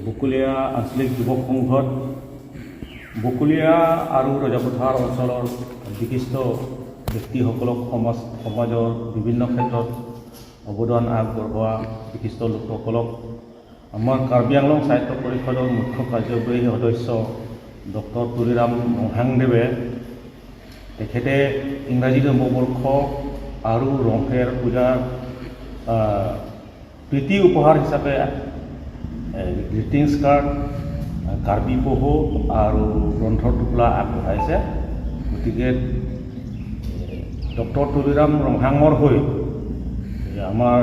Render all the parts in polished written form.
বকুলীয়া আঞ্চলিক যুৱক সংঘত বকুলীয়া আৰু ৰজাপথাৰ অঞ্চলৰ বিশিষ্ট ব্যক্তিসকলক সমাজৰ বিভিন্ন ক্ষেত্ৰত অৱদান আগবঢ়োৱা বিশিষ্ট লোকসকলক আমাৰ কাৰ্বি আংলং সাহিত্য পৰিষদৰ মুখ্য কাৰ্যবাহী সদস্য ডক্টৰ তুলিৰাম মহাংদেৱে তেখেতে ইংৰাজী নৱবৰ্ষ আৰু ৰংঘেৰ পূজাৰ প্ৰীতি উপহাৰ হিচাপে গ্ৰিটিংছ কাৰ্ড কাৰ্বি পহু আৰু গ্ৰন্থৰ টোপোলা আগবঢ়াইছে। গতিকে ডক্টৰ তুলিৰাম ৰংহাঙৰ হৈ আমাৰ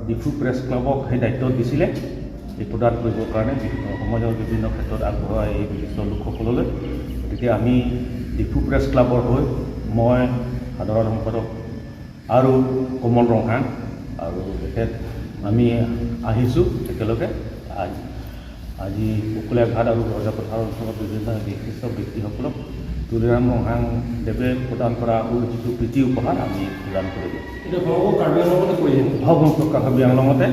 ডিফু প্ৰেছ ক্লাবক সেই দায়িত্ব দিছিলে এই প্ৰদান কৰিবৰ কাৰণে সমাজৰ বিভিন্ন ক্ষেত্ৰত আগবঢ়োৱা এই বিশিষ্ট লোকসকললৈ। গতিকে আমি ডিফু প্ৰেছ ক্লাবৰ হৈ মই সাধাৰণ সম্পাদক আৰু কমল ৰংহাং আৰু তেখেত আমি আহিছোঁ একেলগে আজি বকুলীয়া ঘাট আৰু ৰজাপথাৰ অঞ্চলত বিভিন্ন বিশিষ্ট ব্যক্তিসকলক তুলিৰাম ৰংহাং দেৱে প্ৰদান কৰা যিটো প্ৰীতি উপহাৰ আমি প্ৰদান কৰিলোঁ। কাৰ্বি আংলঙতে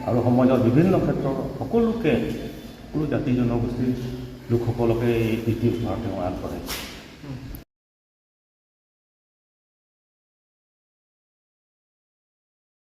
আৰু সমাজৰ বিভিন্ন ক্ষেত্ৰৰ সকলো জাতি জনগোষ্ঠীৰ লোকসকলকে এই প্ৰীতি উপহাৰ তেওঁ আগবঢ়াইছে।